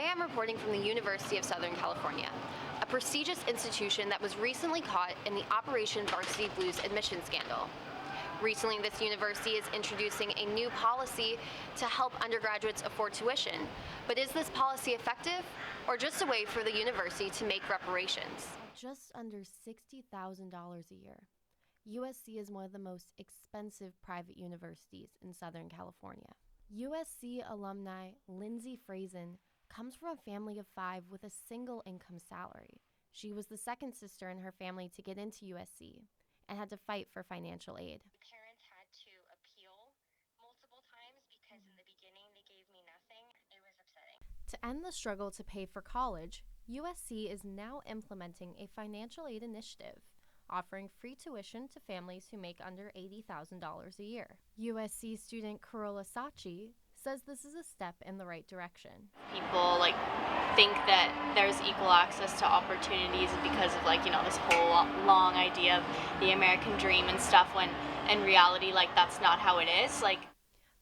am reporting from the University of Southern California, a prestigious institution that was recently caught in the Operation Varsity Blues admission scandal. Recently, this university is introducing a new policy to help undergraduates afford tuition. But is this policy effective, or just a way for the university to make reparations? Just under $60,000 a year, USC is one of the most expensive private universities in Southern California. USC alumni Lindsay Frazen comes from a family of 5 with a single income salary. She was the second sister in her family to get into USC and had to fight for financial aid. Parents had to appeal multiple times because in the beginning they gave me nothing. It was upsetting. To end the struggle to pay for college, USC is now implementing a financial aid initiative, offering free tuition to families who make under $80,000 a year. USC student Carola Sachi says this is a step in the right direction. People think that there's equal access to opportunities because of this whole long idea of the American dream and stuff, when in reality that's not how it is.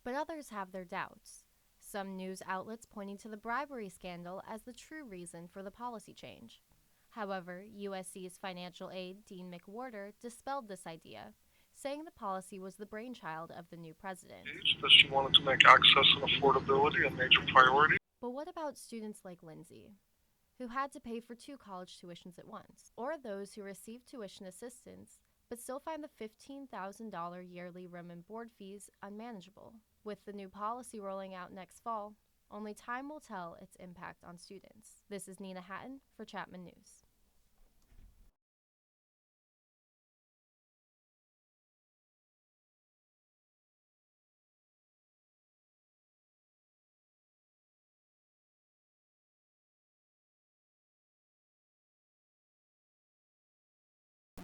But others have their doubts. Some news outlets pointing to the bribery scandal as the true reason for the policy change. However, USC's financial aide, Dean McWhorter, dispelled this idea, saying the policy was the brainchild of the new president. That she wanted to make access and affordability a major priority. But what about students like Lindsay, who had to pay for 2 college tuitions at once, or those who received tuition assistance but still find the $15,000 yearly room and board fees unmanageable? With the new policy rolling out next fall, only time will tell its impact on students. This is Nina Hatton for Chapman News.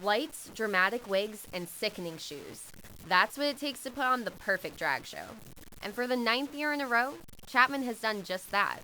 Lights, dramatic wigs, and sickening shoes. That's what it takes to put on the perfect drag show. And for the 9th year in a row, Chapman has done just that,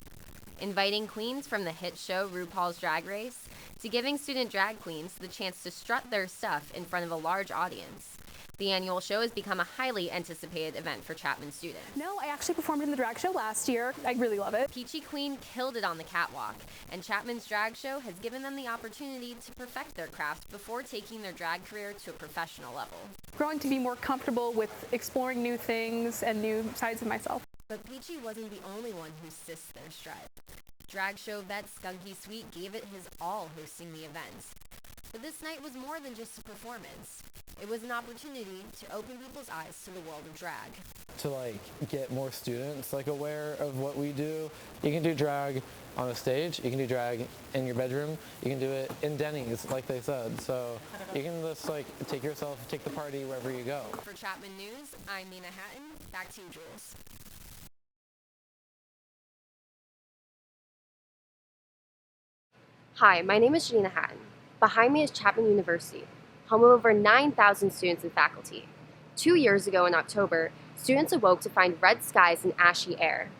inviting queens from the hit show RuPaul's Drag Race to giving student drag queens the chance to strut their stuff in front of a large audience. The annual show has become a highly anticipated event for Chapman students. No, I actually performed in the drag show last year. I really love it. Peachy Queen killed it on the catwalk, and Chapman's drag show has given them the opportunity to perfect their craft before taking their drag career to a professional level. Growing to be more comfortable with exploring new things and new sides of myself. But Peachy wasn't the only one who sissed their stride. Drag show vet Skunky Sweet gave it his all hosting the event. But this night was more than just a performance. It was an opportunity to open people's eyes to the world of drag. To get more students aware of what we do. You can do drag on a stage, you can do drag in your bedroom, you can do it in Denny's, like they said. So you can just take the party wherever you go. For Chapman News, I'm Nina Hatton. Back to you, Jules. Hi, my name is Janina Hatton. Behind me is Chapman University, home of over 9,000 students and faculty. 2 years ago in October, students awoke to find red skies and ashy air.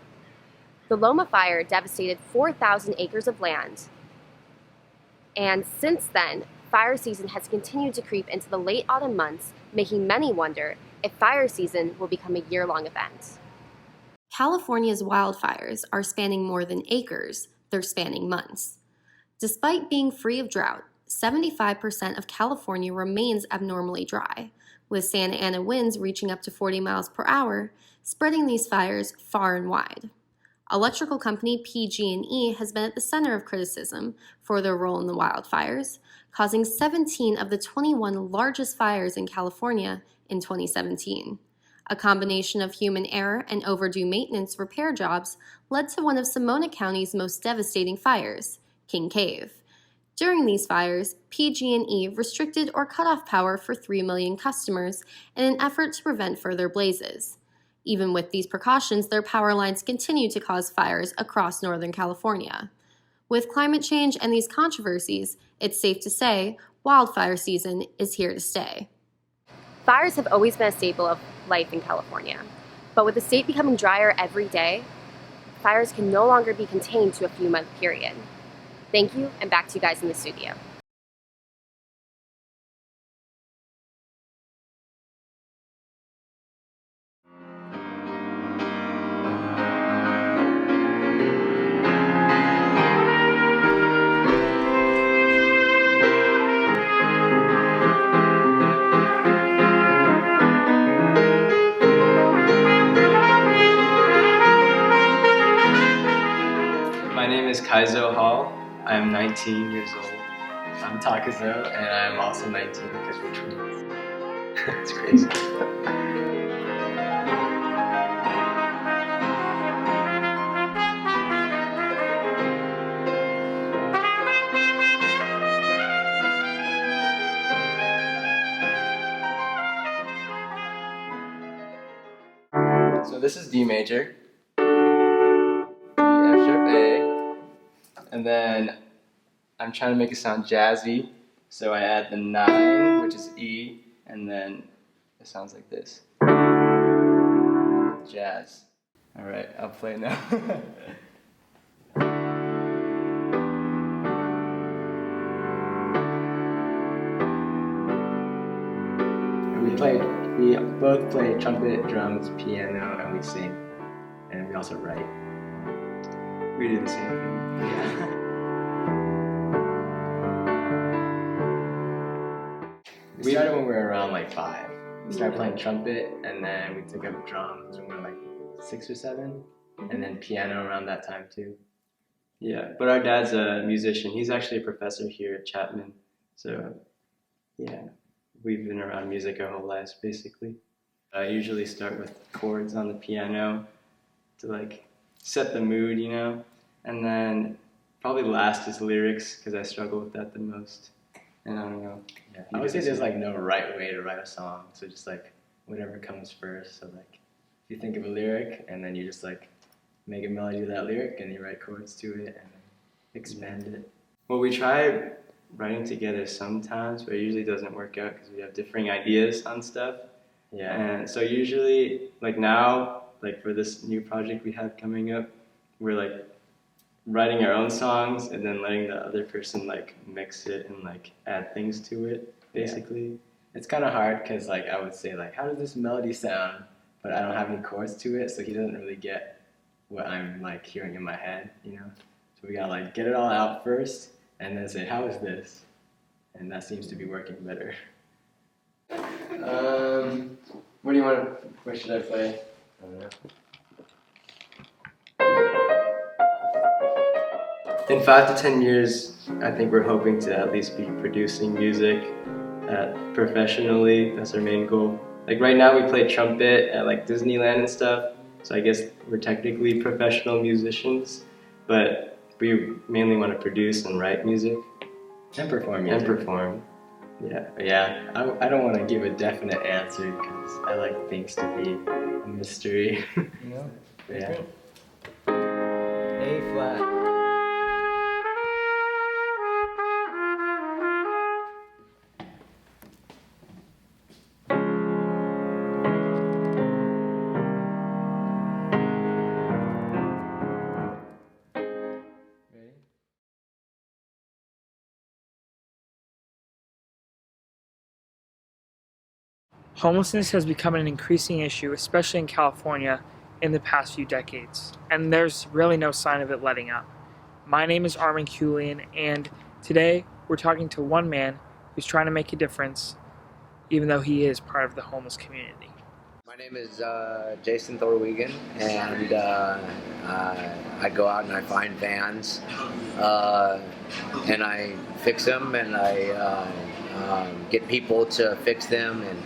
The Loma fire devastated 4,000 acres of land. And since then, fire season has continued to creep into the late autumn months, making many wonder if fire season will become a year-long event. California's wildfires are spanning more than acres, they're spanning months. Despite being free of drought, 75% of California remains abnormally dry, with Santa Ana winds reaching up to 40 miles per hour, spreading these fires far and wide. Electrical company PG&E has been at the center of criticism for their role in the wildfires, causing 17 of the 21 largest fires in California in 2017. A combination of human error and overdue maintenance repair jobs led to one of Sonoma County's most devastating fires, King Cave. During these fires, PG&E restricted or cut off power for 3 million customers in an effort to prevent further blazes. Even with these precautions, their power lines continue to cause fires across Northern California. With climate change and these controversies, it's safe to say wildfire season is here to stay. Fires have always been a staple of life in California, but with the state becoming drier every day, fires can no longer be contained to a few-month period. Thank you, and back to you guys in the studio. Kaizo Hall. I'm 19 years old. I'm Takazo, and I'm also 19 because we're twins. It's crazy. So this is D major, E, F sharp A, and then I'm trying to make it sound jazzy, so I add the 9, which is E, and then it sounds like this. Jazz. Alright, I'll play now. We both play trumpet, drums, piano, and we sing. And we also write. We do the same thing. Yeah. We started when we were around like 5. We started playing trumpet, and then we took up drums when we were like 6 or 7, and then piano around that time too. Yeah, but our dad's a musician. He's actually a professor here at Chapman. So, yeah, we've been around music our whole lives, basically. I usually start with chords on the piano to like set the mood, you know? And then probably last is lyrics, because I struggle with that the most. And I don't know. Yeah. I would say there's like no right way to write a song, so just like whatever comes first. So like if you think of a lyric and then you just like make a melody to that lyric and you write chords to it and then expand it. Well, we try writing together sometimes, but it usually doesn't work out because we have differing ideas on stuff. Yeah. And so usually, like now, like for this new project we have coming up, we're like writing our own songs and then letting the other person like mix it and like add things to it, basically. Yeah. It's kind of hard because like I would say like, how does this melody sound? But I don't have any chords to it, so he doesn't really get what I'm like hearing in my head, you know? So we gotta like get it all out first and then say, how is this? And that seems to be working better. What do you want? What should I play? I don't know. In 5 to 10 years, I think we're hoping to at least be producing music professionally. That's our main goal. Like right now we play trumpet at like Disneyland and stuff, so I guess we're technically professional musicians, but we mainly want to produce and write music. And perform music. And perform. Yeah. Yeah, I don't want to give a definite answer because I like things to be a mystery. You know? Yeah. A flat. Homelessness has become an increasing issue, especially in California, in the past few decades, and there's really no sign of it letting up. My name is Armin Kulian, and today we're talking to one man who's trying to make a difference, even though he is part of the homeless community. My name is Jason Thorwegen, and I go out and I find vans, and I fix them, and I get people to fix them, and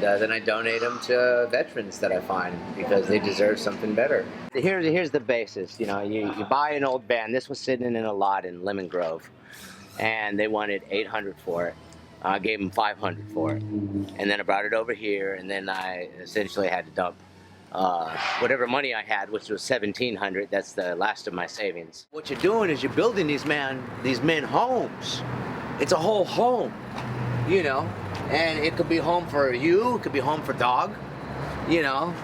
then I donate them to veterans that I find because they deserve something better. Here's the basis. You know, you buy an old van. This was sitting in a lot in Lemon Grove, and they wanted $800 for it. I gave them $500 for it, and then I brought it over here, and then I essentially had to dump whatever money I had, which was $1,700. That's the last of my savings. What you're doing is you're building these men homes. It's a whole home, you know, and it could be home for you, it could be home for dog, you know.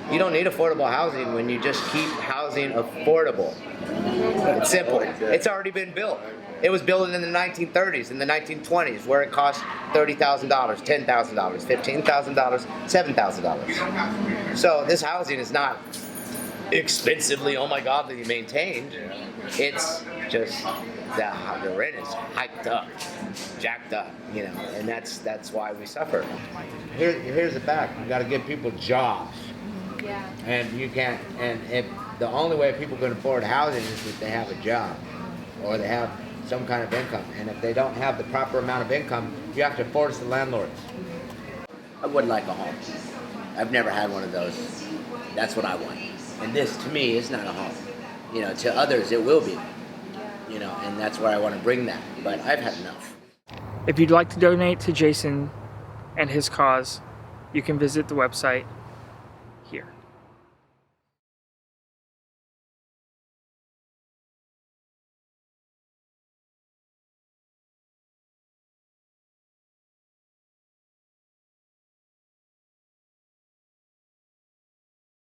You don't need affordable housing when you just keep housing affordable. It's simple. It's already been built. It was built in the 1930s, in the 1920s, where it cost $30,000, $10,000, $15,000, $7,000. So this housing is not expensively, oh my God, that you maintained. It's just that the rent is hiked up, jacked up, you know, and that's why we suffer. Here's the fact: you got to give people jobs. Yeah. And you can't. And if the only way people can afford housing is if they have a job or they have some kind of income. And if they don't have the proper amount of income, you have to force the landlords. I would like a home. I've never had one of those. That's what I want. And this, to me, is not a home. You know, to others, it will be. You know, and that's where I want to bring that. But I've had enough. If you'd like to donate to Jason and his cause, you can visit the website